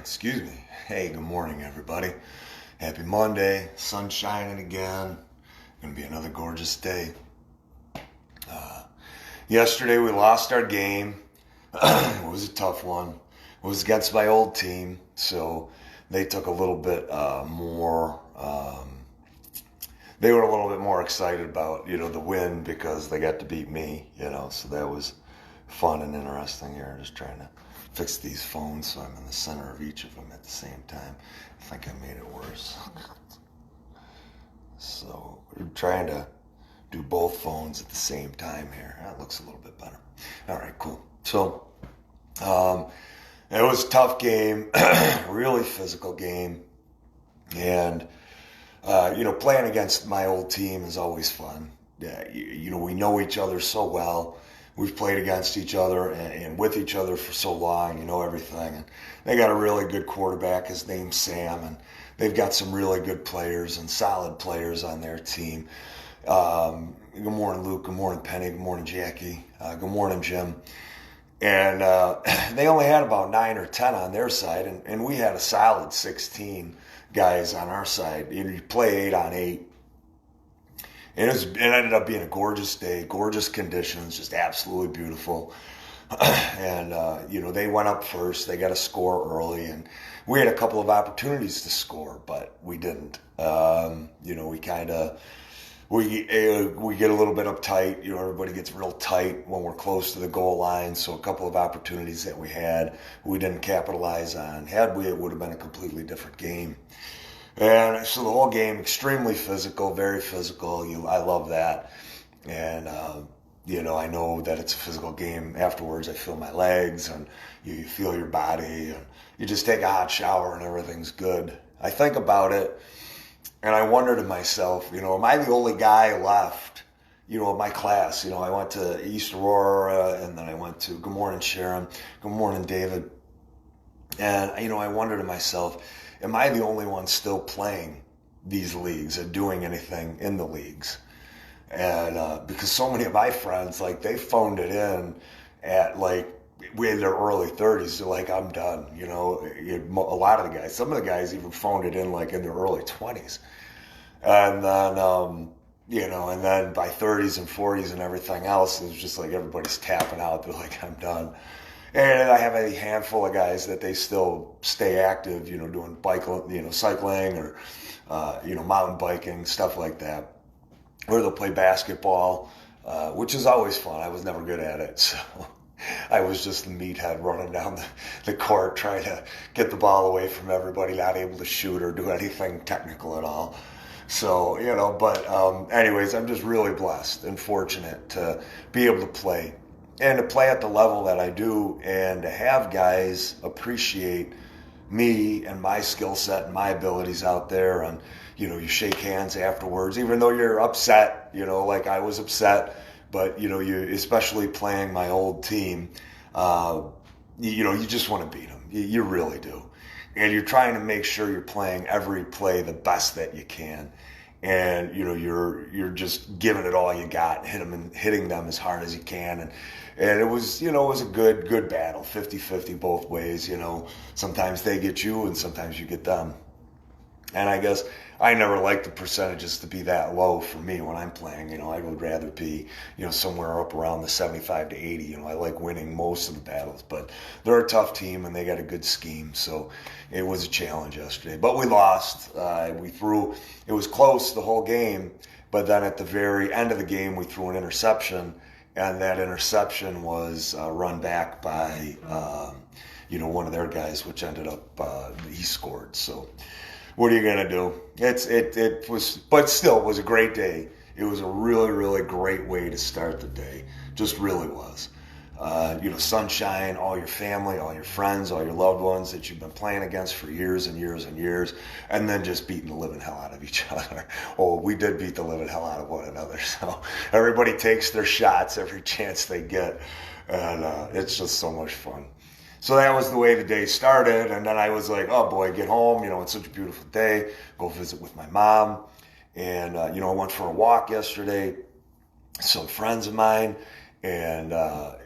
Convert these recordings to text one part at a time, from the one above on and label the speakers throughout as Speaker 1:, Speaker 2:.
Speaker 1: Excuse me. Hey, good morning, everybody. Happy Monday. Sun shining again. Gonna be another gorgeous day. Yesterday we lost our game. It was a tough one. It was against my old team, so they took a little bit more. They were a little bit more excited about the win because they got to beat me. So that was fun and interesting. Here, just trying to fix these phones so I'm in the center of each of them at the same time. I think I made it worse. So we're trying to do both phones at the same time here. That looks a little bit better. All right, cool. So it was a tough game, really physical game, and playing against my old team is always fun. Yeah, we know each other so well. We've played against each other and with each other for so long, everything. And they got a really good quarterback. His name's Sam, and they've got some really good players and solid players on their team. Good morning, Luke. Good morning, Penny. Good morning, Jackie. Good morning, Jim. And they only had about 9 or 10 on their side, and we had a solid 16 guys on our side. You play 8 on 8. And it ended up being a gorgeous day, gorgeous conditions, just absolutely beautiful. And, they went up first. They got a score early, and we had a couple of opportunities to score, but we didn't. We get a little bit uptight. Everybody gets real tight when we're close to the goal line. So a couple of opportunities that we didn't capitalize on. Had we, it would have been a completely different game. And so the whole game, extremely physical, very physical. I love that. And, I know that it's a physical game. Afterwards, I feel my legs and you feel your body. And you just take a hot shower and everything's good. I think about it and I wonder to myself, am I the only guy left, in my class? I went to East Aurora and then I went to Good Morning Sharon. Good morning, David. And, I wonder to myself, am I the only one still playing these leagues and doing anything in the leagues? And because so many of my friends, they phoned it in at in their early 30s. They're like, I'm done. A lot of the guys, some of the guys even phoned it in in their early 20s. And then, and then by 30s and 40s and everything else, it was just everybody's tapping out. They're like, I'm done. And I have a handful of guys that they still stay active, doing cycling or, mountain biking, stuff like that. Or they'll play basketball, which is always fun. I was never good at it, so I was just the meathead running down the court trying to get the ball away from everybody, not able to shoot or do anything technical at all. So, anyways, I'm just really blessed and fortunate to be able to play. And to play at the level that I do and to have guys appreciate me and my skill set and my abilities out there. And, you shake hands afterwards, even though you're upset, like I was upset. But, you especially playing my old team, you just want to beat them. You really do. And you're trying to make sure you're playing every play the best that you can. And, you're just giving it all you got, hitting them as hard as you can. And it was, it was a good battle, 50-50 both ways. Sometimes they get you and sometimes you get them. And I guess I never like the percentages to be that low for me when I'm playing. I would rather be, somewhere up around the 75 to 80. I like winning most of the battles, but they're a tough team and they got a good scheme. So it was a challenge yesterday, but we lost. It was close the whole game, but then at the very end of the game, we threw an interception, and that interception was run back by, one of their guys, which ended up, he scored. So what are you going to do? It was a great day. It was a really, really great way to start the day. Just really was. Sunshine, all your family, all your friends, all your loved ones that you've been playing against for years and years and years, and then just beating the living hell out of each other. Oh, we did beat the living hell out of one another. So everybody takes their shots every chance they get, and it's just so much fun. So that was the way the day started, and then I was like, oh boy, get home, it's such a beautiful day, go visit with my mom, and, I went for a walk yesterday, some friends of mine, and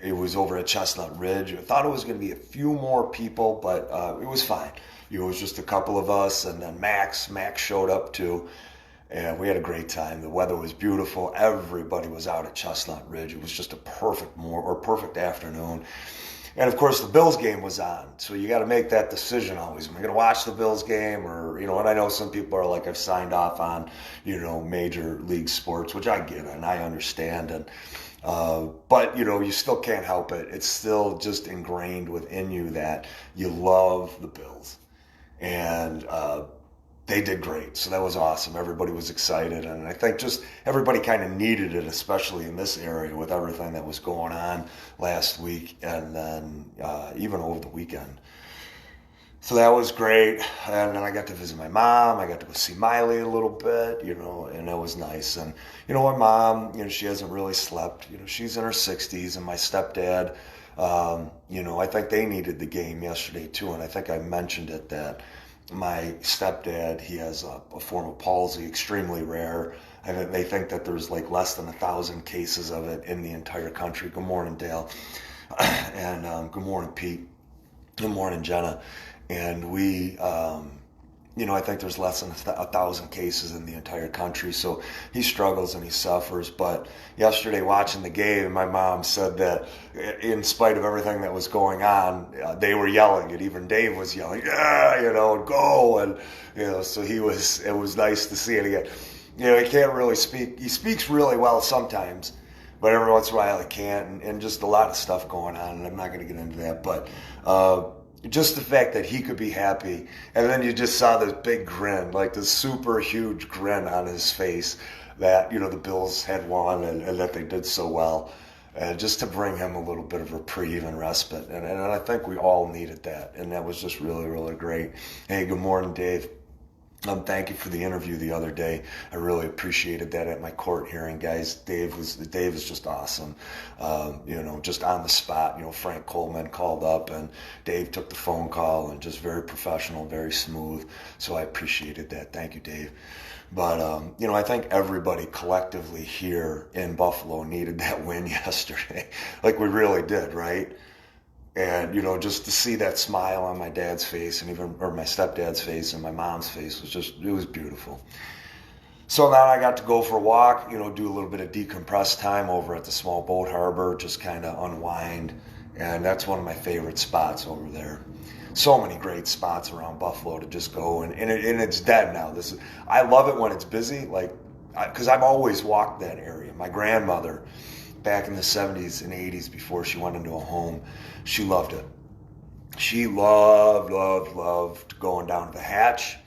Speaker 1: it was over at Chestnut Ridge. I thought it was going to be a few more people, but it was fine. It was just a couple of us, and then Max showed up too, and we had a great time. The weather was beautiful. Everybody was out at Chestnut Ridge. It was just a perfect afternoon. And of course, the Bills game was on, so you got to make that decision always. Am I going to watch the Bills game, or And I know some people are like, I've signed off on, major league sports, which I get and I understand, and but you still can't help it. It's still just ingrained within you that you love the Bills, and they did great. So that was awesome. Everybody was excited, and I think just everybody kind of needed it, especially in this area with everything that was going on last week and then even over the weekend. So that was great. And then I got to visit my mom. I got to go see Miley a little bit, and that was nice. And, my mom, she hasn't really slept. She's in her 60s, and my stepdad, I think they needed the game yesterday too. And I think I mentioned it that my stepdad, he has a form of palsy, extremely rare. And they think that there's like less than 1,000 cases of it in the entire country. Good morning, Dale. And good morning, Pete. Good morning, Jenna. And we, I think there's less than 1,000 cases in the entire country. So he struggles and he suffers. But yesterday watching the game, my mom said that in spite of everything that was going on, they were yelling. And even Dave was yelling, yeah, go. And, so it was nice to see it again. He can't really speak. He speaks really well sometimes, but every once in a while he can't. And just a lot of stuff going on. And I'm not going to get into that. But, just the fact that he could be happy, and then you just saw this big grin, like this super huge grin on his face that, the Bills had won and that they did so well, just to bring him a little bit of reprieve and respite. And I think we all needed that, and that was just really, really great. Hey, good morning, Dave. Thank you for the interview the other day. I really appreciated that at my court hearing, guys. Dave is just awesome. Just on the spot. Frank Coleman called up and Dave took the phone call and just very professional, very smooth. So I appreciated that. Thank you, Dave. But I think everybody collectively here in Buffalo needed that win yesterday, like we really did, right? And, just to see that smile on my dad's face or my stepdad's face and my mom's face it was beautiful. So now I got to go for a walk, do a little bit of decompress time over at the Small Boat Harbor, just kind of unwind. And that's one of my favorite spots over there. So many great spots around Buffalo to just go. And it's dead now. I love it when it's busy, because I've always walked that area. My grandmother, back in the 70s and 80s before she went into a home, she loved it. She loved going down to the Hatch.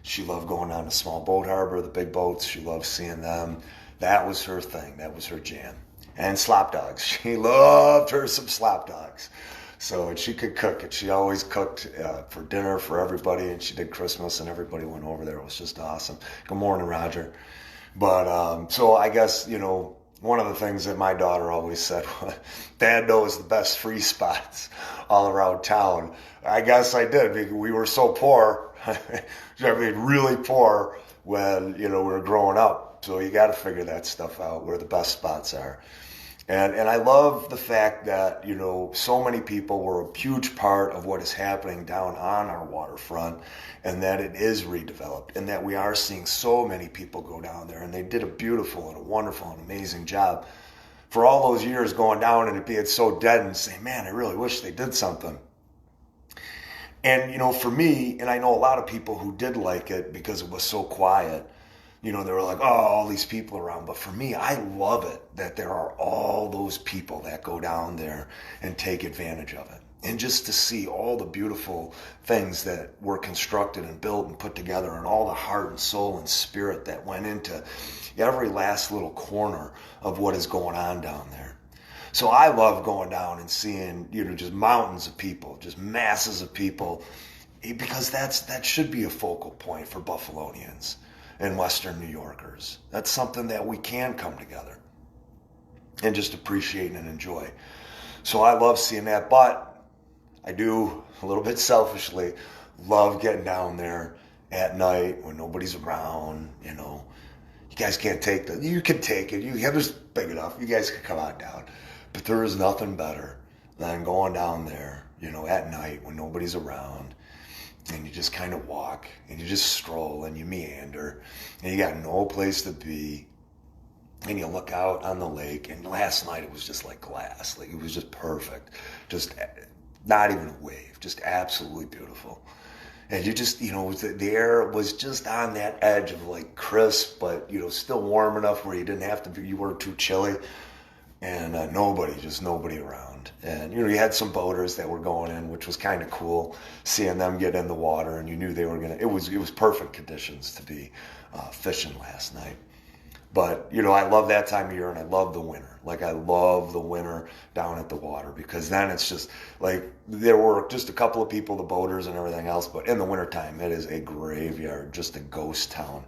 Speaker 1: She loved going down to Small Boat Harbor, the big boats. She loved seeing them. That was her thing. That was her jam. And slop dogs. She loved her some slop dogs. So, and she could cook it. She always cooked for dinner for everybody, and she did Christmas, and everybody went over there. It was just awesome. Good morning, Roger. But so I guess, one of the things that my daughter always said was, Dad knows the best free spots all around town. I guess I did, because we were so poor. I mean, really poor when, we were growing up. So you got to figure that stuff out, where the best spots are. And I love the fact that, so many people were a huge part of what is happening down on our waterfront, and that it is redeveloped, and that we are seeing so many people go down there, and they did a beautiful and a wonderful and amazing job for all those years going down and it being so dead, and saying, man, I really wish they did something. And, for me, and I know a lot of people who did like it because it was so quiet, they were like, oh, all these people around. But for me, I love it that there are all those people that go down there and take advantage of it. And just to see all the beautiful things that were constructed and built and put together, and all the heart and soul and spirit that went into every last little corner of what is going on down there. So I love going down and seeing, just mountains of people, just masses of people, because that should be a focal point for Buffalonians and Western New Yorkers. That's something that we can come together and just appreciate and enjoy. So I love seeing that, but I do, a little bit selfishly, love getting down there at night when nobody's around. You guys can't take you can take it. There's big enough. You guys can come on down. But there is nothing better than going down there, at night when nobody's around, and you just kind of walk and you just stroll and you meander and you got no place to be, and you look out on the lake. And last night it was just like glass, like it was just perfect, just not even a wave, just absolutely beautiful. And you just, the air was just on that edge of like crisp, but still warm enough where you didn't have to be, you weren't too chilly. And nobody around. And you had some boaters that were going in, which was kind of cool, seeing them get in the water, and you knew they were gonna. It was perfect conditions to be fishing last night. But I love that time of year, and I love the winter. Like I love the winter down at the water, because then it's just like there were just a couple of people, the boaters and everything else. But in the wintertime, it is a graveyard, just a ghost town,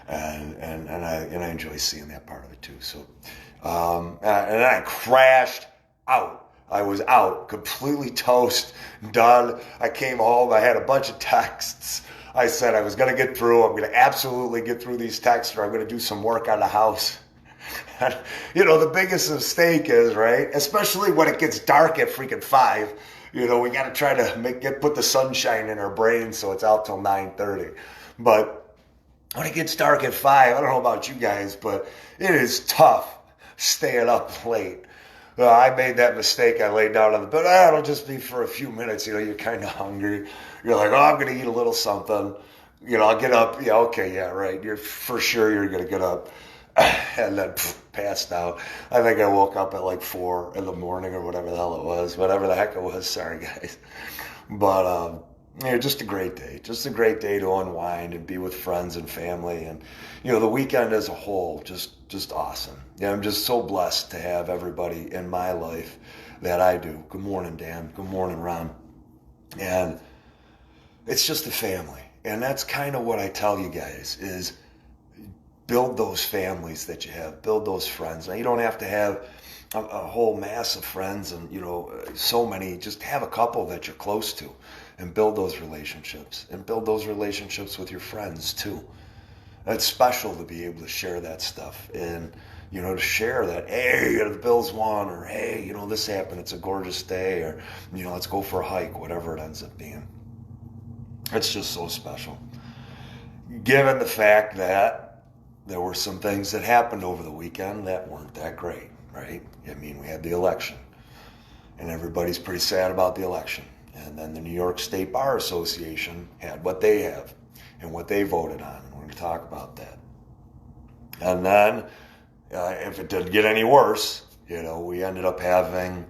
Speaker 1: and I enjoy seeing that part of it too. So. And then I crashed out. I was out, completely toast, done. I came home. I had a bunch of texts. I said I was going to get through. I'm going to absolutely get through these texts, or I'm going to do some work on the house. And, the biggest mistake is, right, especially when it gets dark at freaking 5, we got to try to put the sunshine in our brain so it's out till 9:30. But when it gets dark at 5, I don't know about you guys, but it is tough staying up late. I made that mistake. I laid down on the bed. It'll just be for a few minutes. You're kind of hungry. You're like, I'm going to eat a little something. I'll get up. Yeah, okay, yeah, right. You're going to get up. And then passed out. I think I woke up at like 4 in the morning or whatever the hell it was. Whatever the heck it was. Sorry, guys. But, just a great day. Just a great day to unwind and be with friends and family. And, the weekend as a whole, just awesome. I'm just so blessed to have everybody in my life that I do. Good morning, Dan. Good morning, Ron. And it's just a family. And that's kind of what I tell you guys is build those families that you have. Build those friends. Now, you don't have to have a whole mass of friends and, so many. Just have a couple that you're close to and build those relationships. And build those relationships with your friends, too. It's special to be able to share that stuff and, to share that, hey, the Bills won, or hey, this happened, it's a gorgeous day, or, let's go for a hike, whatever it ends up being. It's just so special. Given the fact that there were some things that happened over the weekend that weren't that great, right? We had the election, and everybody's pretty sad about the election. And then the New York State Bar Association had what they have and what they voted on. And we're going to talk about that. And then, if it didn't get any worse, we ended up having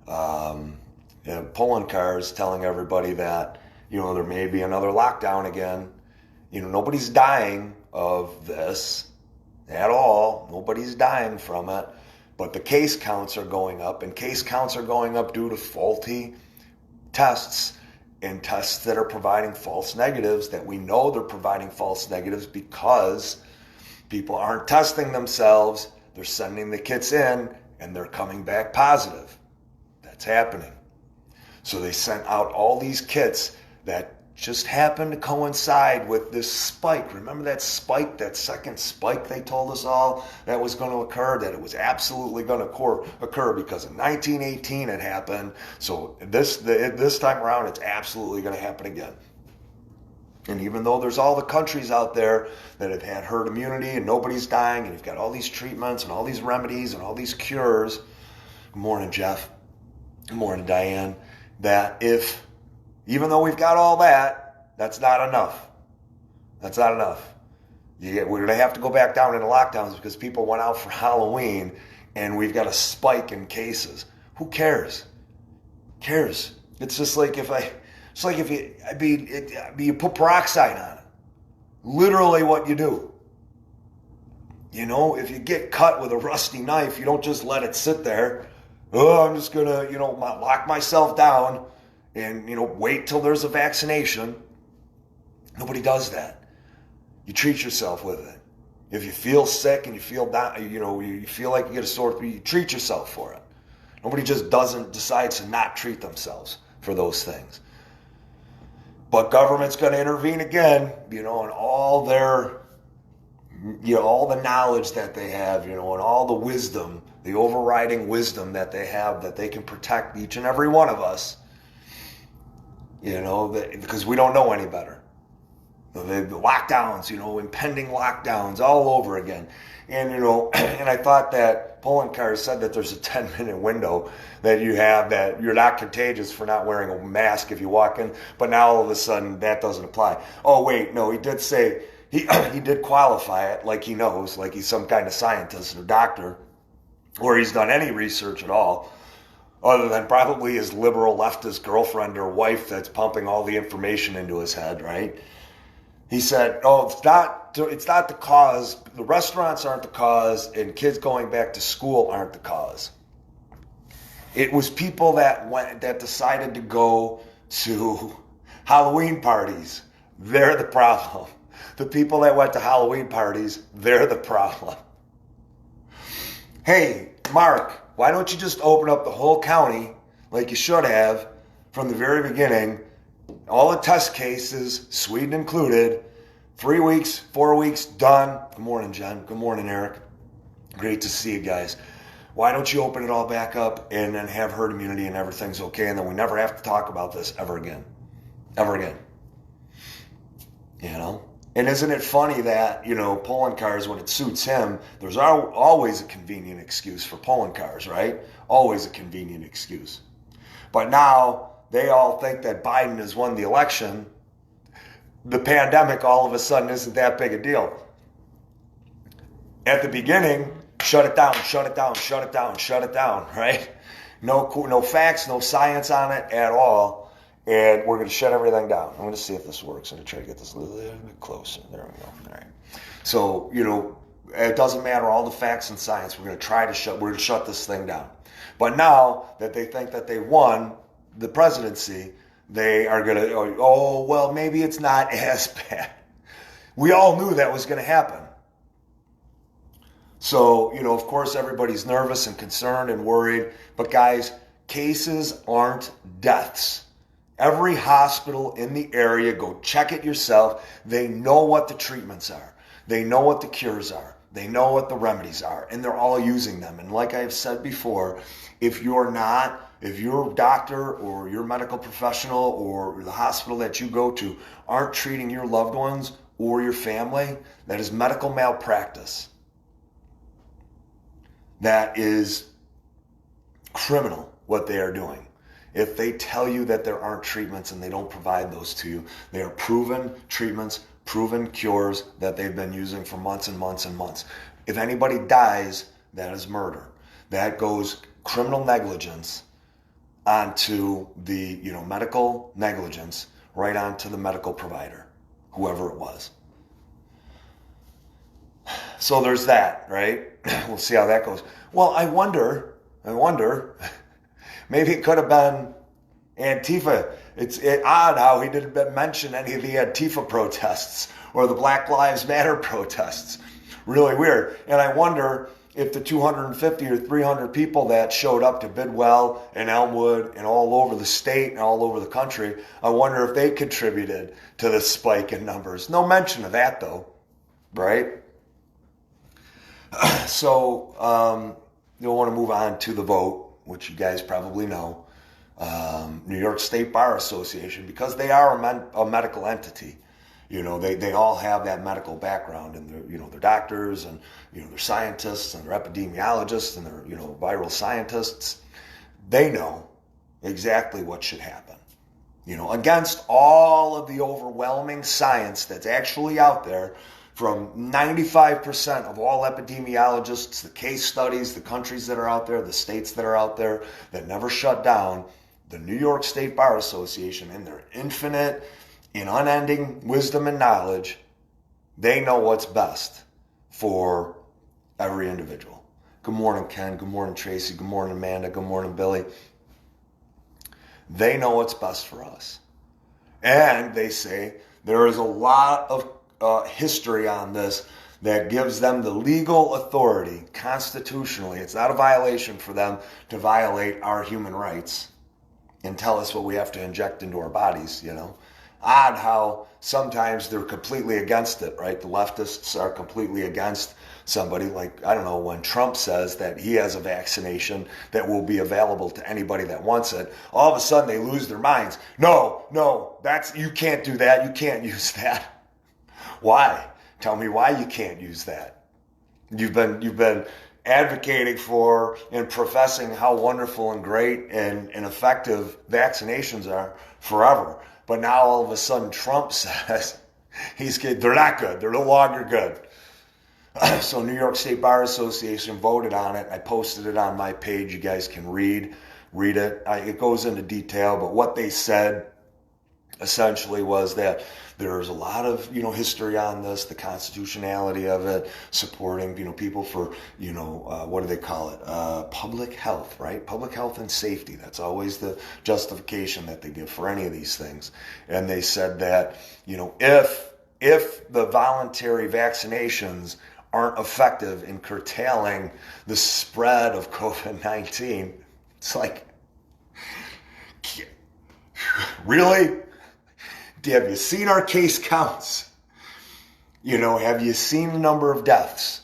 Speaker 1: pulling cars telling everybody that, there may be another lockdown again. Nobody's dying of this at all. Nobody's dying from it. But the case counts are going up, and case counts are going up due to faulty tests and tests that are providing false negatives, that we know they're providing false negatives because people aren't testing themselves. They're sending the kits in and they're coming back positive. That's happening. So they sent out all these kits that just happened to coincide with this spike. Remember that spike, that second spike they told us all that was going to occur, that it was absolutely going to occur because in 1918 it happened. So this time around, it's absolutely going to happen again. And even though there's all the countries out there that have had herd immunity and nobody's dying, and you've got all these treatments and all these remedies and all these cures, good morning, Jeff. Good morning, Diane. That even though we've got all that, that's not enough. That's not enough. We're going to have to go back down into lockdowns because people went out for Halloween and we've got a spike in cases. Who cares? Cares? It's just like you put peroxide on it. Literally what you do. If you get cut with a rusty knife, you don't just let it sit there. I'm just going to, lock myself down and, wait till there's a vaccination. Nobody does that. You treat yourself with it. If you feel sick and you feel down, you feel like you get a sore throat, you treat yourself for it. Nobody just decides to not treat themselves for those things. But government's going to intervene again, and all their, all the knowledge that they have, and all the wisdom the overriding wisdom that they have, that they can protect each and every one of us, because we don't know any better. The lockdowns, impending lockdowns all over again. And, and I thought that Poloncarz said that there's a 10-minute window that you have that you're not contagious for not wearing a mask if you walk in. But now all of a sudden that doesn't apply. Oh, wait, no, he did say, he did qualify it like he knows, like he's some kind of scientist or doctor, or he's done any research at all, other than probably his liberal leftist girlfriend or wife that's pumping all the information into his head, right? He said, oh, it's not the cause. The restaurants aren't the cause, and kids going back to school aren't the cause. It was people that decided to go to Halloween parties. They're the problem. The people that went to Halloween parties, they're the problem. Hey, Mark, why don't you just open up the whole county like you should have from the very beginning? All the test cases, Sweden included, 3 weeks, 4 weeks, done. Good morning, Jen. Good morning, Eric. Great to see you guys. Why don't you open it all back up and then have herd immunity and everything's okay, and then we never have to talk about this ever again. Ever again. And isn't it funny that, Poloncarz, when it suits him, there's always a convenient excuse for Poloncarz, right? Always a convenient excuse. But now they all think that Biden has won the election. The pandemic all of a sudden isn't that big a deal. At the beginning, shut it down, shut it down, shut it down, shut it down, right? No facts, no science on it at all. And we're going to shut everything down. I'm going to see if this works. I'm going to try to get this a little bit closer. There we go. All right. So, it doesn't matter all the facts and science. We're going to shut this thing down. But now that they think that they won the presidency, they are going to, oh, well, maybe it's not as bad. We all knew that was going to happen. So, of course, everybody's nervous and concerned and worried. But guys, cases aren't deaths. Every hospital in the area, go check it yourself. They know what the treatments are. They know what the cures are. They know what the remedies are, and they're all using them. And like I've said before, if your doctor or your medical professional or the hospital that you go to aren't treating your loved ones or your family, that is medical malpractice. That is criminal what they are doing. If they tell you that there aren't treatments and they don't provide those to you, they are proven treatments, proven cures that they've been using for months and months and months. If anybody dies, that is murder. That goes criminal negligence onto the medical negligence, right onto the medical provider, whoever it was. So there's that, right? We'll see how that goes. Well, I wonder, maybe it could have been Antifa. It's odd how he didn't mention any of the Antifa protests or the Black Lives Matter protests. Really weird. And I wonder if the 250 or 300 people that showed up to Bidwell and Elmwood and all over the state and all over the country, I wonder if they contributed to the spike in numbers. No mention of that though, right? So you'll want to move on to the vote, which you guys probably know. New York State Bar Association, because they are a medical entity. They all have that medical background, and they're doctors, and they're scientists, and they're epidemiologists, and they're viral scientists. They know exactly what should happen. Against all of the overwhelming science that's actually out there from 95% of all epidemiologists, the case studies, the countries that are out there, the states that are out there that never shut down, the New York State Bar Association, in their infinite and unending wisdom and knowledge, they know what's best for every individual. Good morning, Ken. Good morning, Tracy. Good morning, Amanda. Good morning, Billy. They know what's best for us. And they say there is a lot of history on this that gives them the legal authority constitutionally. It's not a violation for them to violate our human rights and tell us what we have to inject into our bodies, Odd how sometimes they're completely against it, right? The leftists are completely against somebody like, I don't know, when Trump says that he has a vaccination that will be available to anybody that wants it, all of a sudden they lose their minds. No, you can't do that. You can't use that. Why? Tell me why you can't use that. You've been advocating for and professing how wonderful and great and effective vaccinations are forever. But now all of a sudden Trump says they're not good. They're no longer good. So New York State Bar Association voted on it. I posted it on my page. You guys can read it. It goes into detail, but what they said essentially was that there's a lot of, history on this, the constitutionality of it, supporting, people for, what do they call it? Public health, right? Public health and safety. That's always the justification that they give for any of these things. And they said that, if the voluntary vaccinations aren't effective in curtailing the spread of COVID-19, it's like, really? Have you seen our case counts? Have you seen the number of deaths?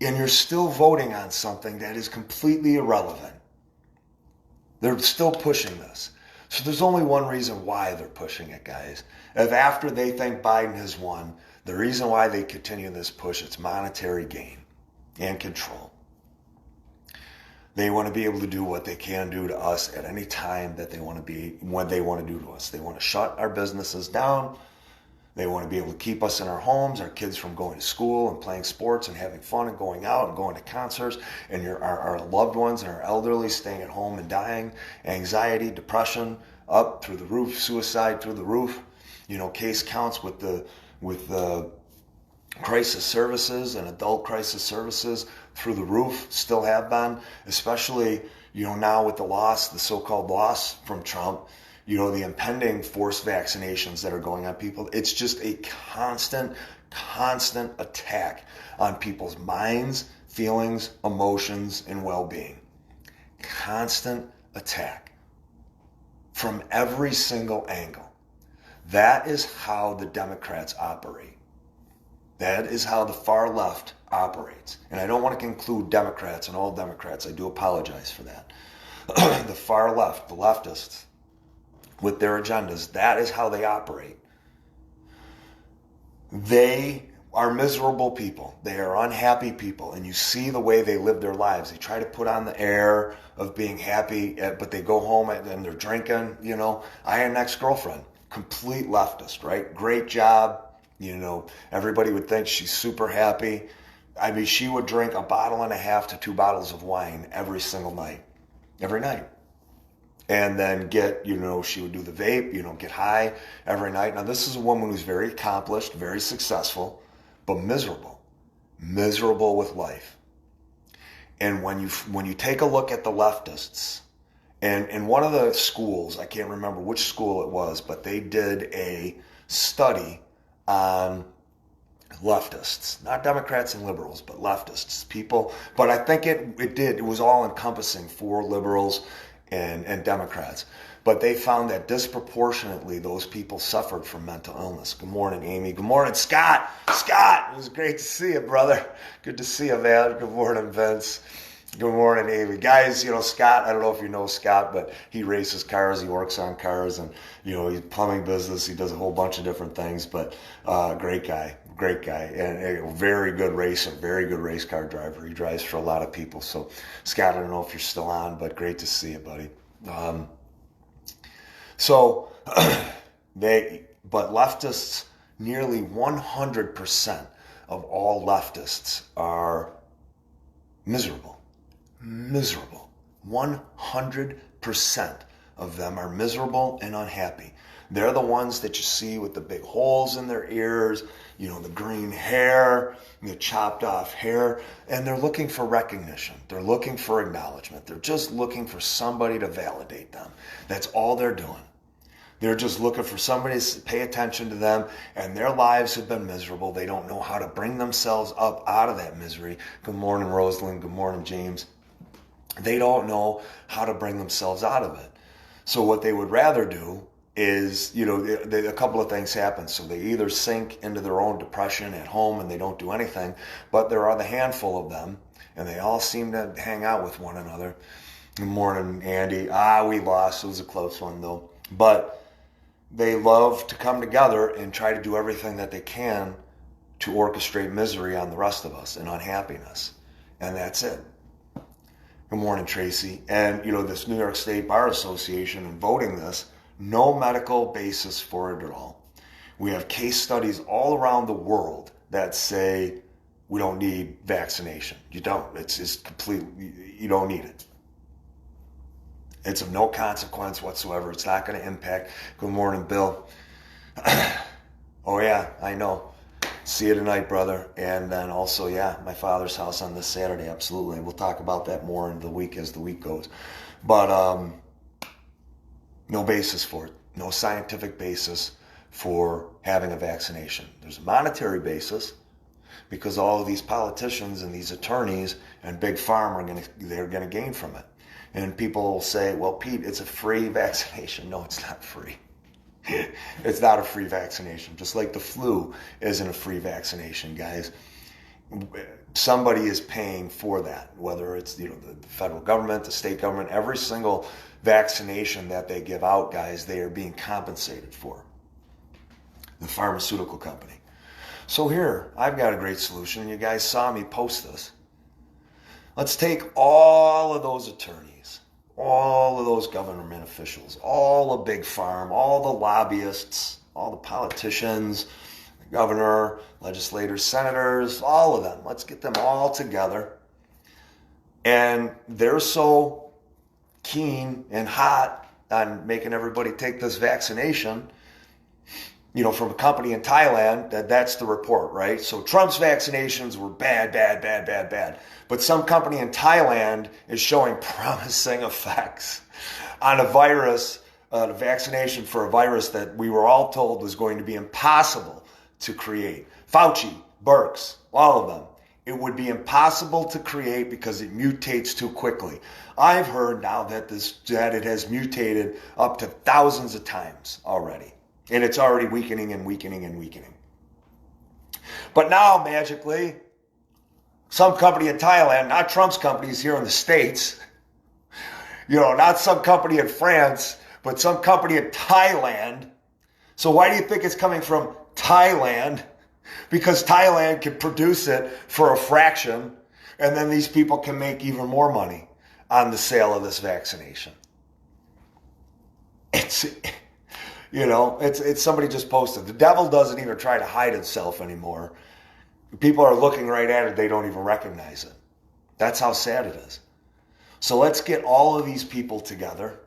Speaker 1: And you're still voting on something that is completely irrelevant. They're still pushing this. So there's only one reason why they're pushing it, guys. If after they think Biden has won, the reason why they continue this push, it's monetary gain and control. They want to be able to do what they can do to us at any time that they want to be, what they want to do to us. They want to shut our businesses down. They want to be able to keep us in our homes, our kids from going to school and playing sports and having fun and going out and going to concerts, and our loved ones and our elderly staying at home and dying, anxiety, depression up through the roof, suicide through the roof, case counts with the crisis services and adult crisis services through the roof, still have been, especially, now with the so-called loss from Trump, the impending forced vaccinations that are going on people. It's just a constant attack on people's minds, feelings, emotions, and well-being. Constant attack from every single angle. That is how the Democrats operate. That is how the far left operates. And I don't want to include Democrats and all Democrats. I do apologize for that. The far left, the leftists, with their agendas, that is how they operate. They are miserable people. They are unhappy people. And you see the way they live their lives. They try to put on the air of being happy, but they go home and they're drinking. I had an ex-girlfriend, complete leftist, right? Great job. Everybody would think she's super happy. I mean, she would drink 1.5 bottles to 2 bottles of wine every single night. Every night. And then she would do the vape, get high every night. Now, this is a woman who's very accomplished, very successful, but miserable. Miserable with life. And when you take a look at the leftists, and in one of the schools, I can't remember which school it was, but they did a study on leftists, not Democrats and liberals, but leftists, people. But I think it was all encompassing for liberals and Democrats. But they found that disproportionately those people suffered from mental illness. Good morning, Amy. Good morning, Scott. Scott, it was great to see you, brother. Good to see you, man. Good morning, Vince. Good morning, Amy. Guys, Scott, I don't know if you know Scott, but he races cars. He works on cars and, he's plumbing business. He does a whole bunch of different things, but great guy, and a very good racer, very good race car driver. He drives for a lot of people. So, Scott, I don't know if you're still on, but great to see you, buddy. But leftists, nearly 100% of all leftists are miserable. 100% of them are miserable and unhappy. They're the ones that you see with the big holes in their ears, the green hair, the chopped off hair, and they're looking for recognition. They're looking for acknowledgement. They're just looking for somebody to validate them. That's all they're doing. They're just looking for somebody to pay attention to them, and their lives have been miserable. They don't know how to bring themselves up out of that misery. Good morning, Rosalind. Good morning, James. They don't know how to bring themselves out of it. So what they would rather do is, a couple of things happen. So they either sink into their own depression at home and they don't do anything, but there are the handful of them, and they all seem to hang out with one another. Good morning, Andy. We lost. It was a close one, though. But they love to come together and try to do everything that they can to orchestrate misery on the rest of us and unhappiness. And that's it. Good morning, Tracy. And, this New York State Bar Association and voting this, no medical basis for it at all. We have case studies all around the world that say we don't need vaccination. You don't. It's completely, you don't need it. It's of no consequence whatsoever. It's not going to impact. Good morning, Bill. Oh, yeah, I know. See you tonight, brother. And then also, my father's house on this Saturday. Absolutely. We'll talk about that more in the week as the week goes. But no basis for it. No scientific basis for having a vaccination. There's a monetary basis because all of these politicians and these attorneys and Big Pharma they're going to gain from it. And people will say, well, Pete, it's a free vaccination. No, it's not free. It's not a free vaccination. Just like the flu isn't a free vaccination, guys. Somebody is paying for that, whether it's the federal government, the state government, every single vaccination that they give out, guys, they are being compensated for. The pharmaceutical company. So here, I've got a great solution. You guys saw me post this. Let's take all of those attorneys, all of those government officials, all the big farm, all the lobbyists, all the politicians, the governor, legislators, senators, all of them. Let's get them all together. And they're so keen and hot on making everybody take this vaccination, from a company in Thailand, that's the report, right? So Trump's vaccinations were bad. But some company in Thailand is showing promising effects on a virus, a vaccination for a virus that we were all told was going to be impossible to create. Fauci, Birx, all of them. It would be impossible to create because it mutates too quickly. I've heard now that it has mutated up to thousands of times already. And it's already weakening and weakening and weakening. But now, magically, some company in Thailand, not Trump's companies here in the States, not some company in France, but some company in Thailand. So why do you think it's coming from Thailand? Because Thailand can produce it for a fraction, and then these people can make even more money on the sale of this vaccination. It's somebody just posted. The devil doesn't even try to hide itself anymore. People are looking right at it. They don't even recognize it. That's how sad it is. So let's get all of these people together,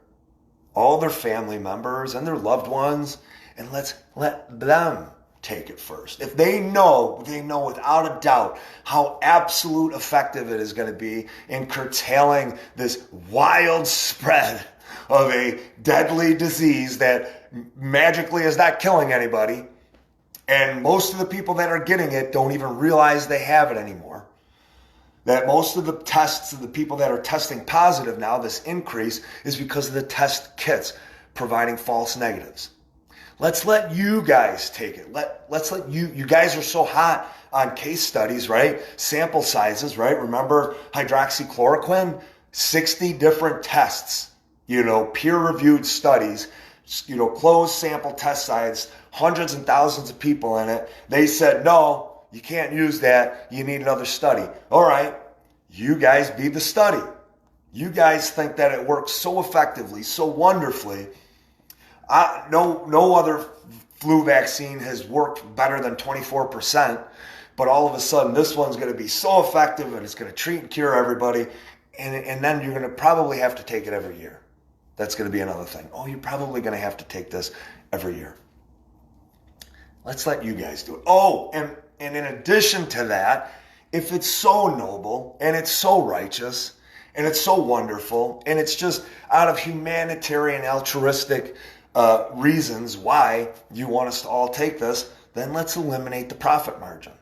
Speaker 1: all their family members and their loved ones, and let's let them take it first. If they know without a doubt how absolute effective it is going to be in curtailing this wild spread of a deadly disease that magically is not killing anybody, and most of the people that are getting it don't even realize they have it anymore. That most of the tests of the people that are testing positive now, this increase, is because of the test kits providing false negatives. Let's let you guys take it. Let's let you guys are so hot on case studies, right? Sample sizes, right? Remember hydroxychloroquine? 60 different tests, peer-reviewed studies, closed sample test sites, hundreds and thousands of people in it. They said, no, you can't use that. You need another study. All right, you guys be the study. You guys think that it works so effectively, so wonderfully. No other flu vaccine has worked better than 24%, but all of a sudden this one's going to be so effective and it's going to treat and cure everybody, and then you're going to probably have to take it every year. That's going to be another thing. Oh, you're probably going to have to take this every year. Let's let you guys do it. Oh, and in addition to that, if it's so noble and it's so righteous and it's so wonderful and it's just out of humanitarian, altruistic reasons why you want us to all take this, then let's eliminate the profit margin.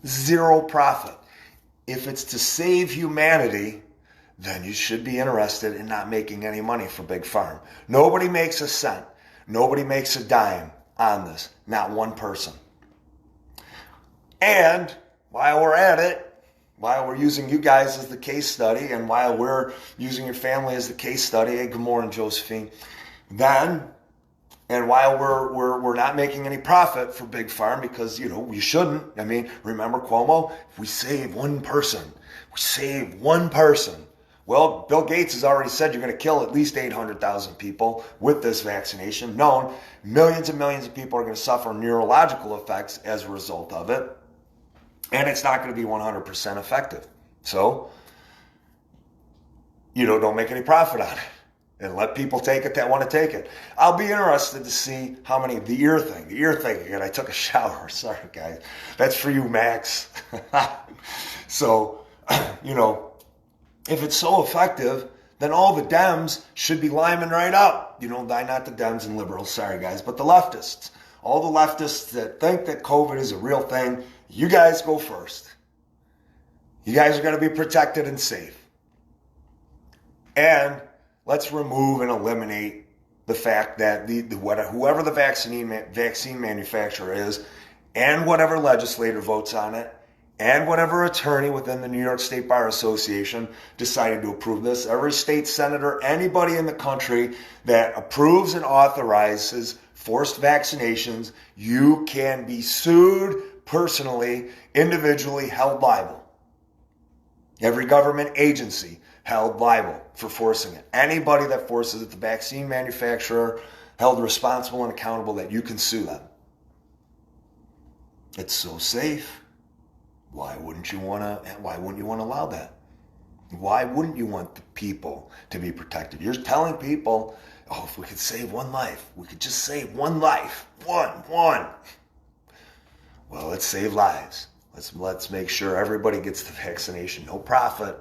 Speaker 1: Zero profit. If it's to save humanity, then you should be interested in not making any money for Big Farm. Nobody makes a cent. Nobody makes a dime on this. Not one person. And while we're at it, while we're using you guys as the case study, and while we're using your family as the case study, hey, good morning, Josephine, and while we're not making any profit for Big Farm, because, we shouldn't. I mean, remember Cuomo? If we save one person, Well, Bill Gates has already said you're going to kill at least 800,000 people with this vaccination. Known, millions and millions of people are going to suffer neurological effects as a result of it. And it's not going to be 100% effective. So, don't make any profit on it. And let people take it that want to take it. I'll be interested to see how many, the ear thing again, I took a shower, sorry guys. That's for you, Max. So, if it's so effective, then all the Dems should be liming right up. Not the Dems and liberals, sorry guys, but the leftists. All the leftists that think that COVID is a real thing, you guys go first. You guys are going to be protected and safe. And let's remove and eliminate the fact that whoever the vaccine manufacturer is, and whatever legislator votes on it, and whatever attorney within the New York State Bar Association decided to approve this, every state senator, anybody in the country that approves and authorizes forced vaccinations, you can be sued personally, individually held liable. Every government agency held liable for forcing it. Anybody that forces it, the vaccine manufacturer, held responsible and accountable, that you can sue them. It's so safe. Why wouldn't you want to allow that? Why wouldn't you want the people to be protected? You're telling people, if we could save one life, we could just save one life. One. Well, let's save lives. Let's make sure everybody gets the vaccination. No profit.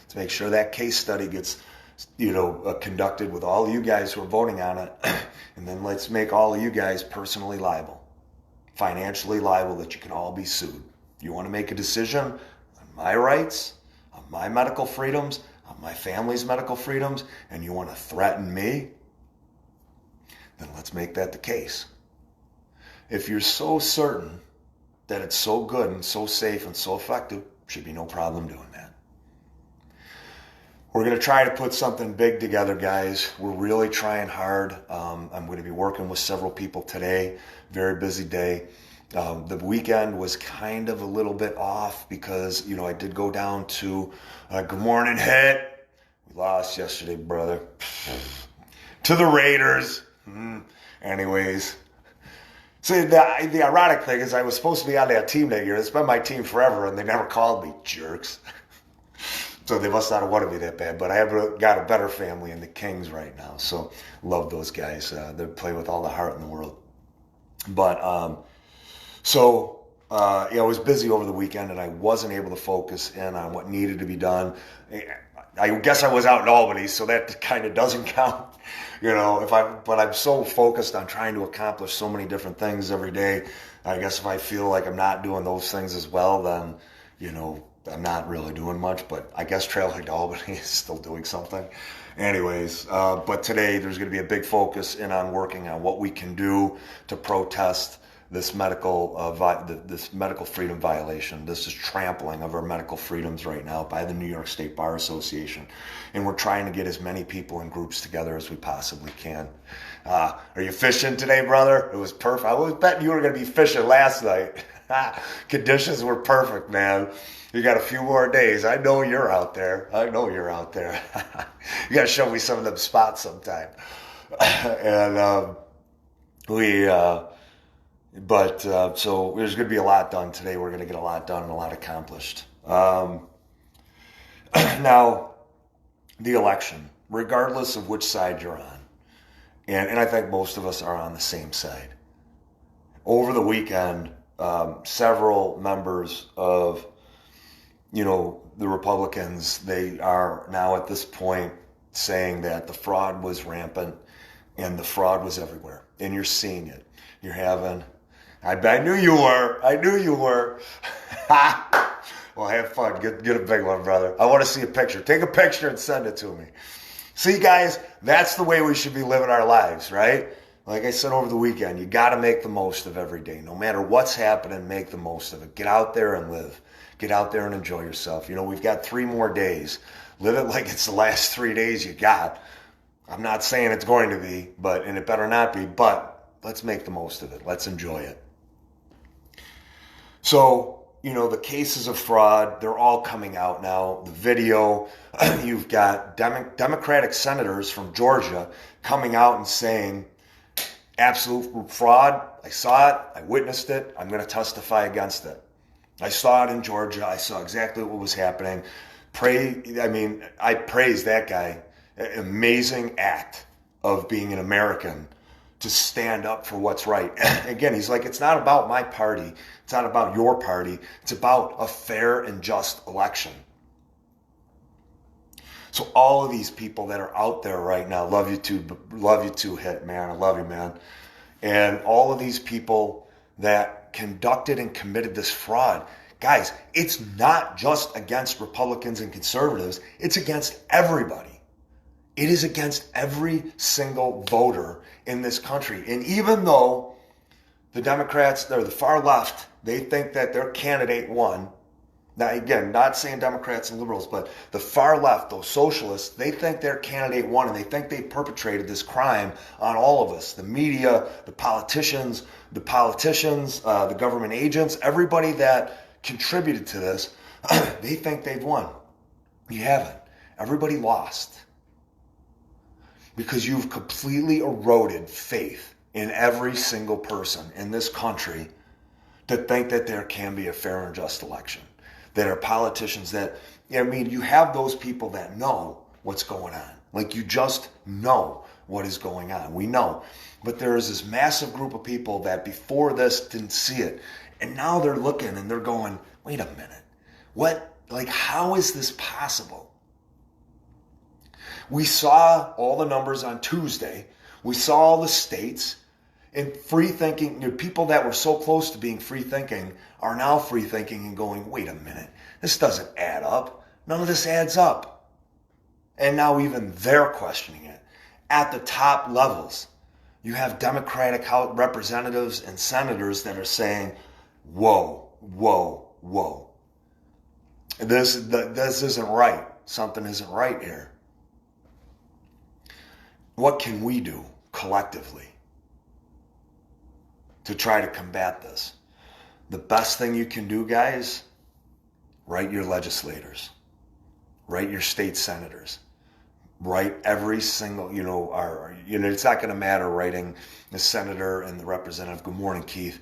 Speaker 1: Let's make sure that case study gets, conducted with all of you guys who are voting on it. And then let's make all of you guys personally liable, financially liable, that you can all be sued. You want to make a decision on my rights, on my medical freedoms, on my family's medical freedoms, and you want to threaten me, then let's make that the case. If you're so certain that it's so good and so safe and so effective, should be no problem doing that. We're going to try to put something big together, guys. We're really trying hard. I'm going to be working with several people today. Very busy day. The weekend was kind of a little bit off because, I did go down to Good Morning Hit. We lost yesterday, brother. To the Raiders. Anyways. See, the ironic thing is I was supposed to be on that team that year. It's been my team forever, and they never called me, jerks. So they must not have wanted me that bad. But I have got a better family in the Kings right now. So love those guys. They play with all the heart in the world. But I was busy over the weekend, and I wasn't able to focus in on what needed to be done. I guess I was out in Albany, so that kind of doesn't count. But I'm so focused on trying to accomplish so many different things every day. I guess if I feel like I'm not doing those things as well, then, I'm not really doing much. But I guess Trailhead to Albany is still doing something. Anyways, but today there's going to be a big focus in on working on what we can do to protest this medical freedom violation. This is trampling of our medical freedoms right now by the New York State Bar Association. And we're trying to get as many people and groups together as we possibly can. Are you fishing today, brother? It was perfect. I was betting you were going to be fishing last night. Conditions were perfect, man. You got a few more days. I know you're out there. You got to show me some of them spots sometime. And so there's going to be a lot done today. We're going to get a lot done and a lot accomplished. Now, the election, regardless of which side you're on, and I think most of us are on the same side. Over the weekend, several members of, the Republicans, they are now at this point saying that the fraud was rampant and the fraud was everywhere. And you're seeing it. You're having... I knew you were. Well, have fun. Get a big one, brother. I want to see a picture. Take a picture and send it to me. See, guys, that's the way we should be living our lives, right? Like I said over the weekend, you got to make the most of every day. No matter what's happening, make the most of it. Get out there and live. Get out there and enjoy yourself. You know, we've got 3 more days. Live it like it's the last 3 days you got. I'm not saying it's going to be, and it better not be, but let's make the most of it. Let's enjoy it. So, you know, the cases of fraud, they're all coming out now. The video, you've got Democratic senators from Georgia coming out and saying, absolute fraud. I saw it. I witnessed it. I'm going to testify against it. I saw it in Georgia. I saw exactly what was happening. I praise that guy. Amazing act of being an American to stand up for what's right. Again, he's like, it's not about my party. It's not about your party. It's about a fair and just election. So all of these people that are out there right now, love you too, Hit, man. I love you, man. And all of these people that conducted and committed this fraud, guys, it's not just against Republicans and conservatives. It's against everybody. It is against every single voter in this country. And even though the Democrats, they're the far left, they think that their candidate won. Now, again, not saying Democrats and liberals, but the far left, those socialists, they think their candidate won, and they think they perpetrated this crime on all of us. The media, the politicians, the government agents, everybody that contributed to this, they think they've won. You haven't. Everybody lost. Because you've completely eroded faith in every single person in this country to think that there can be a fair and just election. That are politicians that, you have those people that know what's going on. Like, you just know what is going on. We know. But there is this massive group of people that before this didn't see it. And now they're looking and they're going, wait a minute. How is this possible? We saw all the numbers on Tuesday. We saw all the states, and free thinking, people that were so close to being free thinking are now free thinking and going, wait a minute, this doesn't add up. None of this adds up. And now even they're questioning it. At the top levels, you have Democratic House representatives and senators that are saying, whoa, whoa, whoa. This isn't right. Something isn't right here. What can we do collectively to try to combat this? The best thing you can do, guys, write your legislators, write your state senators, write every single, it's not going to matter writing the senator and the representative, good morning, Keith,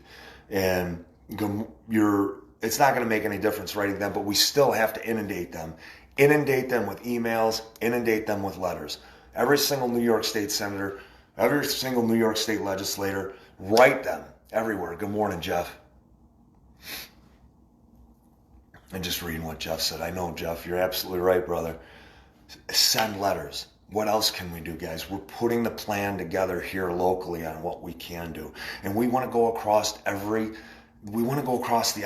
Speaker 1: and it's not going to make any difference writing them, but we still have to inundate them with emails, inundate them with letters. Every single New York State senator, every single New York State legislator, write them everywhere. Good morning, Jeff. And just reading what Jeff said. I know, Jeff, you're absolutely right, brother. Send letters. What else can we do, guys? We're putting the plan together here locally on what we can do. And we want to go across the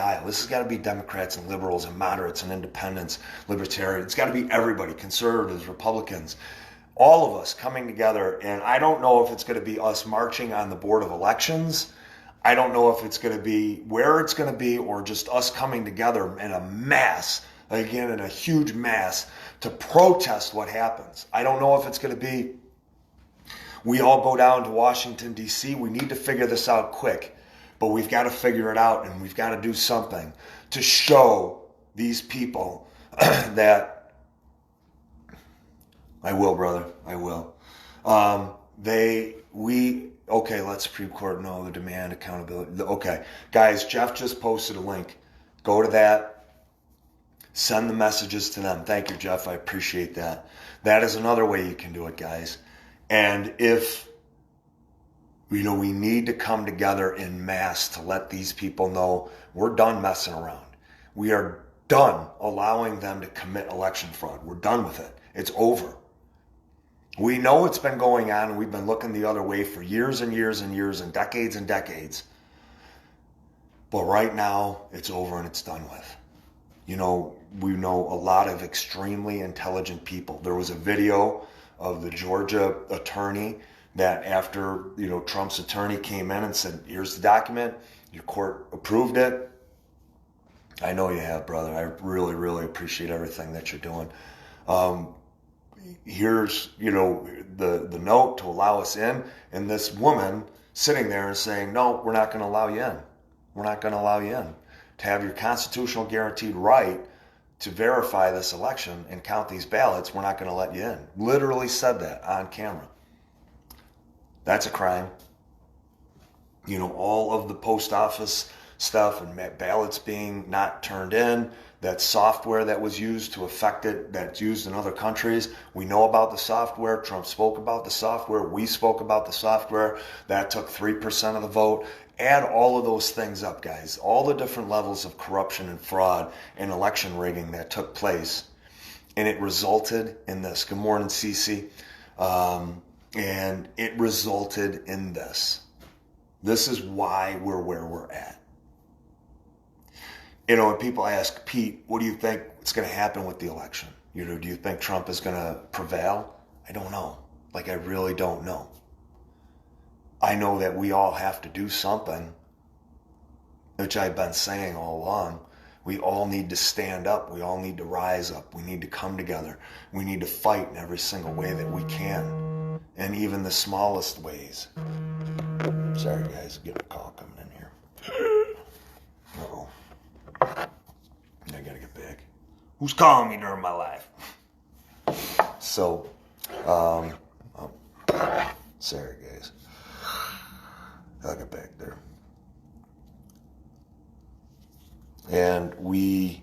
Speaker 1: aisle. This has got to be Democrats and liberals and moderates and independents, libertarians. It's got to be everybody, conservatives, Republicans. All of us coming together, and I don't know if it's going to be us marching on the Board of Elections. I don't know if it's going to be where it's going to be, or just us coming together in a mass, again, in a huge mass, to protest what happens. I don't know if it's going to be we all go down to Washington, D.C. We need to figure this out quick, but we've got to figure it out, and we've got to do something to show these people that I will, brother. I will. Let Supreme Court know the demand accountability. Okay. Guys, Jeff just posted a link. Go to that. Send the messages to them. Thank you, Jeff. I appreciate that. That is another way you can do it, guys. And if, we need to come together in mass to let these people know we're done messing around. We are done allowing them to commit election fraud. We're done with it. It's over. We know it's been going on, and we've been looking the other way for years and years and years and decades. But right now, it's over and it's done with. We know a lot of extremely intelligent people. There was a video of the Georgia attorney that after, Trump's attorney came in and said, here's the document, your court approved it. I know you have, brother. I really, really appreciate everything that you're doing. Here's, the note to allow us in. And this woman sitting there and saying, no, we're not going to allow you in. We're not going to allow you in. To have your constitutional guaranteed right to verify this election and count these ballots, we're not going to let you in. Literally said that on camera. That's a crime. All of the post office stuff and ballots being not turned in, that software that was used to affect it, that's used in other countries. We know about the software. Trump spoke about the software. We spoke about the software. That took 3% of the vote. Add all of those things up, guys. All the different levels of corruption and fraud and election rigging that took place. And it resulted in this. Good morning, Cece. And it resulted in this. This is why we're where we're at. When people ask, Pete, what do you think is going to happen with the election? Do you think Trump is going to prevail? I don't know. I really don't know. I know that we all have to do something, which I've been saying all along. We all need to stand up. We all need to rise up. We need to come together. We need to fight in every single way that we can, and even the smallest ways. Sorry, guys, get a call coming in here. Uh-oh. I gotta get back. Who's calling me during my life? So, sorry, guys. I'll get back there. And we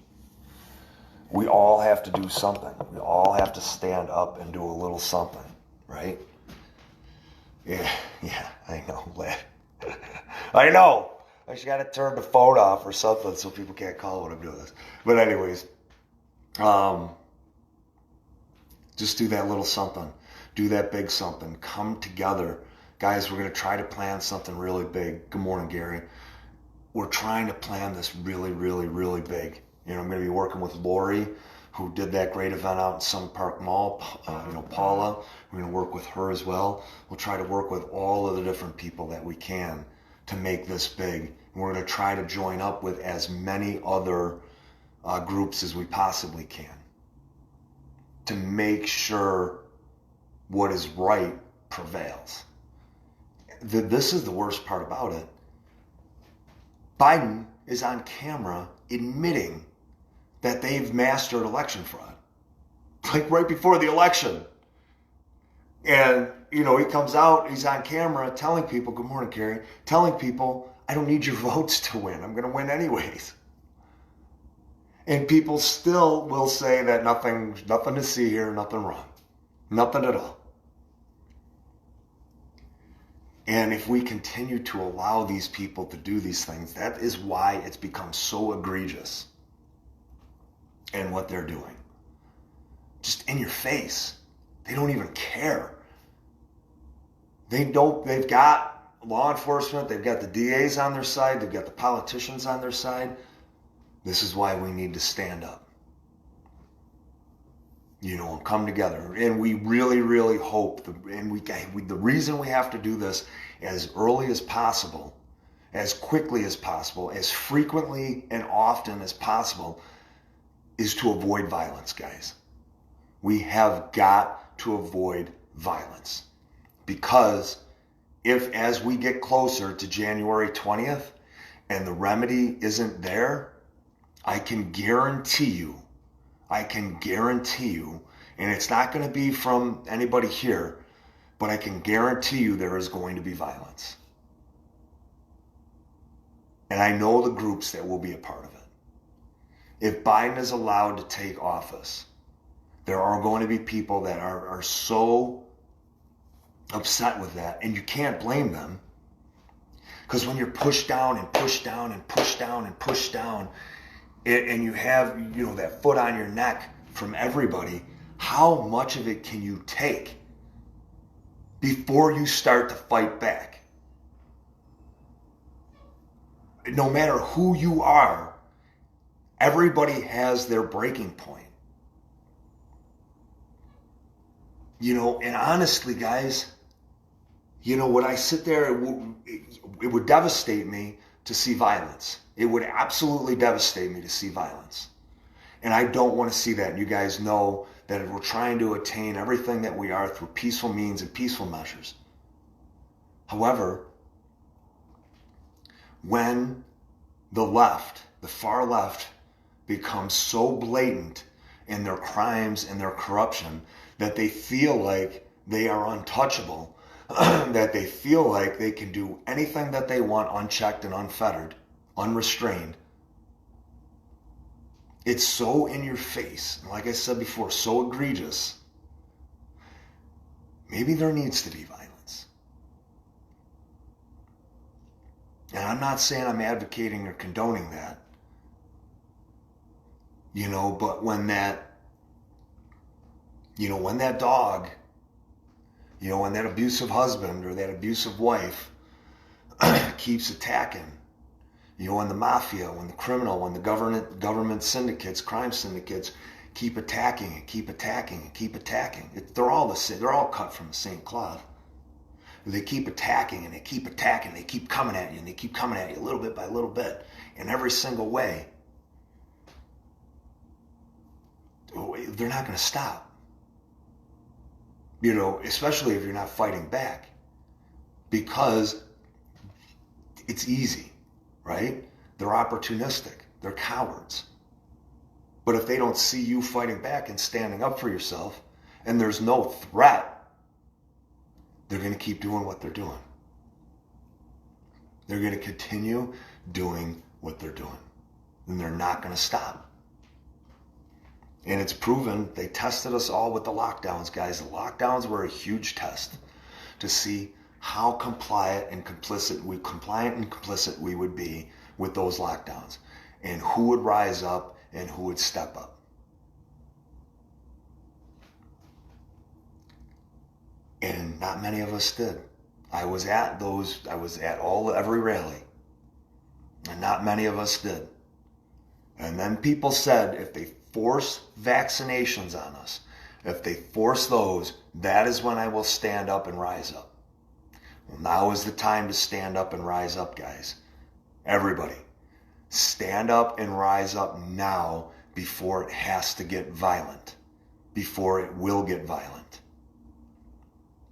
Speaker 1: all have to do something. We all have to stand up and do a little something, right? Yeah, I know. I know. I just got to turn the phone off or something so people can't call when I'm doing this. But anyways, just do that little something. Do that big something. Come together. Guys, we're going to try to plan something really big. Good morning, Gary. We're trying to plan this really, really, really big. I'm going to be working with Lori, who did that great event out in Sun Park Mall. Paula, we're going to work with her as well. We'll try to work with all of the different people that we can to make this big. And we're going to try to join up with as many other groups as we possibly can to make sure what is right prevails. This is the worst part about it. Biden is on camera admitting that they've mastered election fraud. Right before the election. And, he comes out, he's on camera telling people, good morning, Carrie, telling people, I don't need your votes to win. I'm going to win anyways. And people still will say that nothing to see here, nothing wrong. Nothing at all. And if we continue to allow these people to do these things, that is why it's become so egregious in what they're doing. Just in your face. They don't even care. They've got law enforcement, they've got the DAs on their side, they've got the politicians on their side. This is why we need to stand up. And come together. And we really, really hope, the reason we have to do this as early as possible, as quickly as possible, as frequently and often as possible, is to avoid violence, guys. We have got to avoid violence. Because if, as we get closer to January 20th and the remedy isn't there, I can guarantee you, and it's not going to be from anybody here, but I can guarantee you there is going to be violence. And I know the groups that will be a part of it. If Biden is allowed to take office, there are going to be people that are so upset with that, and you can't blame them. Because when you're pushed down and pushed down and pushed down and pushed down, and you have, that foot on your neck from everybody, how much of it can you take before you start to fight back? No matter who you are, everybody has their breaking point. And honestly, guys, Would I sit there? It would devastate me to see violence. It would absolutely devastate me to see violence. And I don't want to see that. And you guys know that we're trying to attain everything that we are through peaceful means and peaceful measures. However, when the left, the far left, becomes so blatant in their crimes and their corruption that they feel like they are untouchable, that they feel like they can do anything that they want unchecked and unfettered, unrestrained. It's so in your face, and like I said before, so egregious. Maybe there needs to be violence. And I'm not saying I'm advocating or condoning that. But when that dog, when that abusive husband or that abusive wife keeps attacking, when the mafia, when the criminal, when the government syndicates, crime syndicates keep attacking and keep attacking and keep attacking. They're all the same. They're all cut from the same cloth. They keep attacking and they keep attacking. They keep coming at you and they keep coming at you little bit by little bit in every single way. They're not going to stop. Especially if you're not fighting back, because it's easy, right? They're opportunistic. They're cowards. But if they don't see you fighting back and standing up for yourself, and there's no threat, they're going to keep doing what they're doing. They're going to continue doing what they're doing. And they're not going to stop. And it's proven. They tested us all with the lockdowns, guys. The lockdowns were a huge test to see how compliant and complicit we would be with those lockdowns, and who would rise up and who would step up. And not many of us did. I was at every rally, and not many of us did. And then people said, if they force vaccinations on us, if they force those, that is when I will stand up and rise up. Well, now is the time to stand up and rise up, guys. Everybody, stand up and rise up now before it has to get violent, before it will get violent.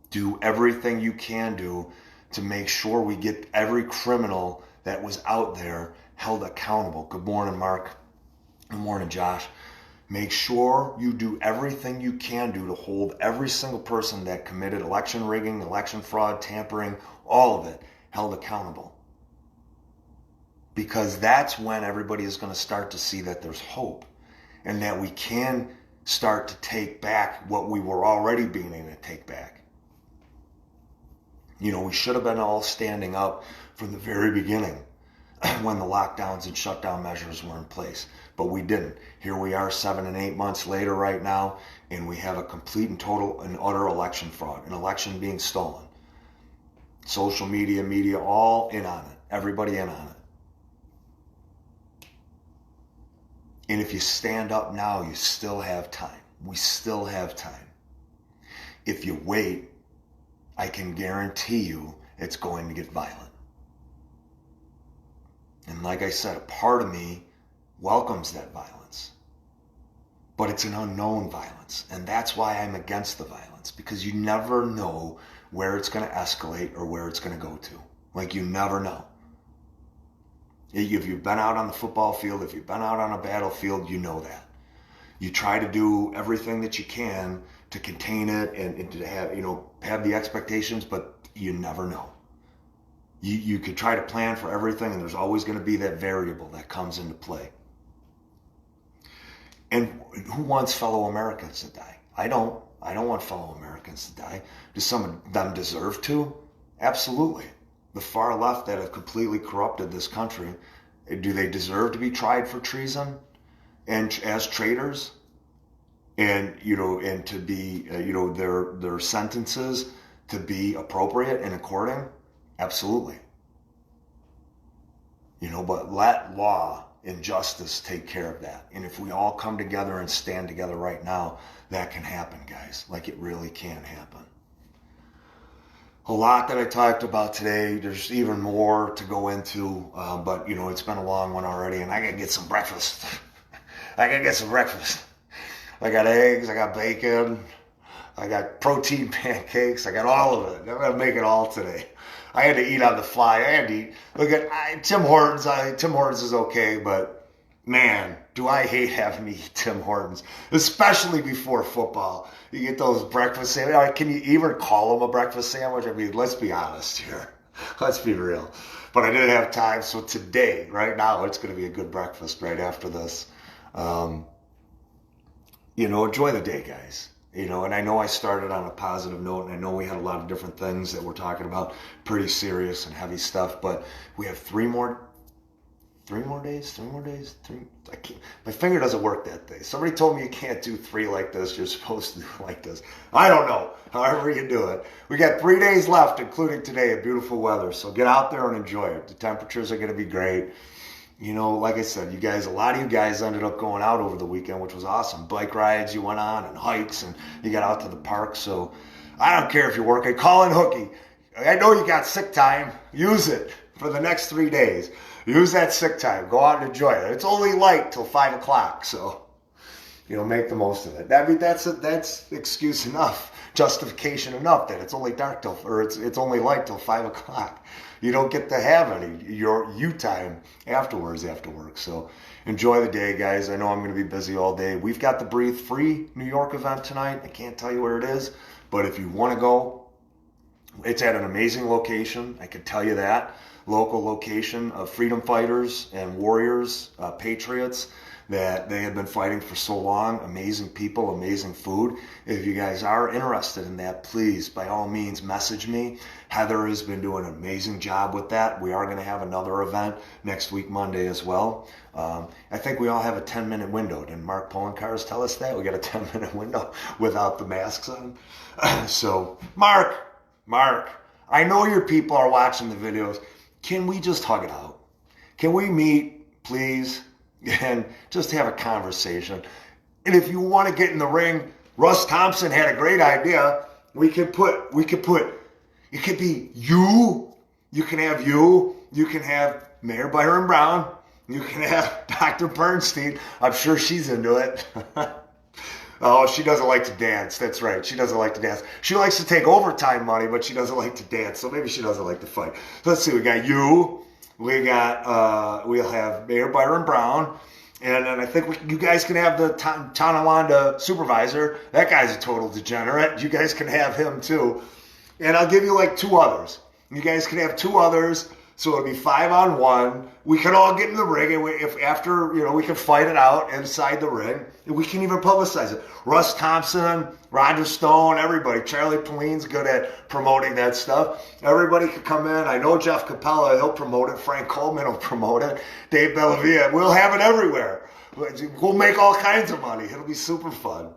Speaker 1: Do everything you can do to make sure we get every criminal that was out there held accountable. Good morning, Mark. Good morning, Josh. Make sure you do everything you can do to hold every single person that committed election rigging, election fraud, tampering, all of it, held accountable. Because that's when everybody is going to start to see that there's hope and that we can start to take back what we were already beginning to take back. We should have been all standing up from the very beginning when the lockdowns and shutdown measures were in place. But we didn't. Here we are 7 and 8 months later right now, and we have a complete and total and utter election fraud, an election being stolen. Social media, all in on it. Everybody in on it. And if you stand up now, you still have time. We still have time. If you wait, I can guarantee you it's going to get violent. And like I said, a part of me welcomes that violence. But it's an unknown violence. And that's why I'm against the violence. Because you never know where it's going to escalate or where it's going to go to. Like, you never know. If you've been out on the football field, if you've been out on a battlefield, you know that. You try to do everything that you can to contain it and to have the expectations, but you never know. You could try to plan for everything, and there's always going to be that variable that comes into play. And who wants fellow Americans to die? I don't want fellow Americans to die. Do some of them deserve to? Absolutely. The far left that have completely corrupted this country, do they deserve to be tried for treason and as traitors? And and to be their sentences to be appropriate and according? Absolutely. But let law and justice take care of that. And if we all come together and stand together right now, that can happen, guys. Like, it really can happen. a lot that I talked about today. There's even more to go into, but it's been a long one already, and I gotta get some breakfast. I gotta get some breakfast. I got eggs, I got bacon, I got protein pancakes, I got all of it. I'm gonna make it all today. I had to eat on the fly. I had to eat. Look at Tim Hortons. Tim Hortons is okay, but man, do I hate having to eat Tim Hortons, especially before football. You get those breakfast sandwiches. Can you even call them a breakfast sandwich? I mean, let's be honest here. Let's be real. But I didn't have time, so today, right now, it's going to be a good breakfast right after this. Enjoy the day, guys. And I know I started on a positive note, and I know we had a lot of different things that we're talking about, pretty serious and heavy stuff, but we have three more days. I can't, my finger doesn't work that day. Somebody told me you can't do 3 like this. You're supposed to do it like this. I don't know. However you do it. We got 3 days left, including today, of beautiful weather. So get out there and enjoy it. The temperatures are going to be great. Like I said, a lot of you guys ended up going out over the weekend, which was awesome. Bike rides you went on and hikes, and you got out to the park. So I don't care if you're working. Call in Hookie. I know you got sick time. Use it for the next 3 days. Use that sick time. Go out and enjoy it. It's only light till 5 o'clock, so make the most of it. I mean, that's excuse enough, justification enough that it's only dark it's only light till 5 o'clock. You don't get to have any you time afterwards after work. So enjoy the day, guys. I know I'm going to be busy all day. We've got the Breathe Free New York event tonight. I can't tell you where it is, but if you want to go, it's at an amazing location. I can tell you that. Local location of freedom fighters and warriors, patriots that they have been fighting for so long. Amazing people, amazing food. If you guys are interested in that, please, by all means, message me. Heather has been doing an amazing job with that. We are going to have another event next week, Monday as well. I think we all have a 10-minute window. Didn't Mark Polencars tell us that? We got a 10-minute window without the masks on. So, Mark, I know your people are watching the videos. Can we just hug it out? Can we meet, please, and just have a conversation? And if you want to get in the ring, Russ Thompson had a great idea. It could be you. You can have Mayor Byron Brown. You can have Dr. Bernstein. I'm sure she's into it. Oh, she doesn't like to dance. That's right. She doesn't like to dance. She likes to take overtime money, but she doesn't like to dance. So maybe she doesn't like to fight. So let's see. We got you. We'll have Mayor Byron Brown. And then I think you guys can have the Tonawanda supervisor. That guy's a total degenerate. You guys can have him too. And I'll give you like 2 others. You guys can have 2 others. So it'll be 5-on-1. We can all get in the ring, and we can fight it out inside the ring. And we can even publicize it. Russ Thompson, Roger Stone, everybody. Charlie Pauline's good at promoting that stuff. Everybody can come in. I know Jeff Capella, he'll promote it. Frank Coleman will promote it. Dave Bellavia. We'll have it everywhere. We'll make all kinds of money. It'll be super fun.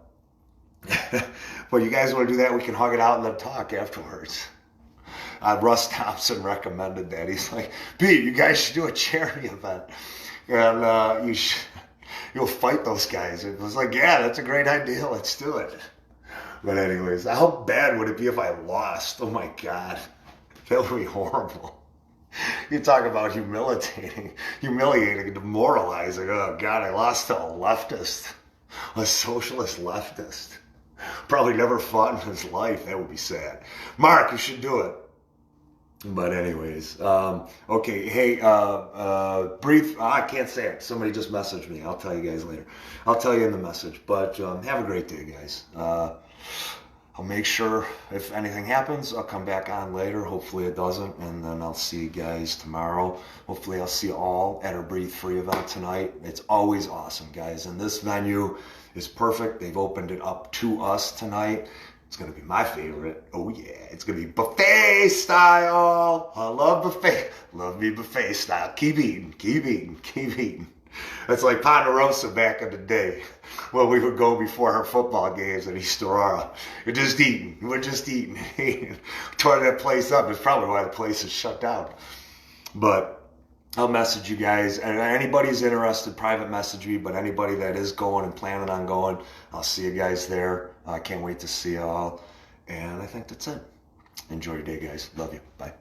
Speaker 1: But you guys want to do that, we can hug it out and then talk afterwards. Russ Thompson recommended that. He's like, Pete, you guys should do a charity event. And you'll fight those guys. It was like, yeah, that's a great idea. Let's do it. But anyways, how bad would it be if I lost? Oh my God. That would be horrible. You talk about humiliating and demoralizing. Oh God, I lost to a leftist. A socialist leftist. Probably never fought in his life. That would be sad. Mark, you should do it. But anyways, okay, hey, Breathe, I can't say it. Somebody just messaged me. I'll tell you guys later. I'll tell you in the message. But have a great day, guys. I'll make sure if anything happens, I'll come back on later. Hopefully it doesn't. And then I'll see you guys tomorrow. Hopefully I'll see you all at our Breathe Free event tonight. It's always awesome, guys. And this venue is perfect. They've opened it up to us tonight. It's going to be my favorite. Oh, yeah. It's going to be buffet style. I love buffet. Love me buffet style. Keep eating. It's like Ponderosa back in the day when we would go before our football games at East Aurora. We're just eating. Tore that place up. It's probably why the place is shut down. But I'll message you guys. And anybody's interested, private message me. But anybody that is going and planning on going, I'll see you guys there. I can't wait to see you all. And I think that's it. Enjoy your day, guys. Love you. Bye.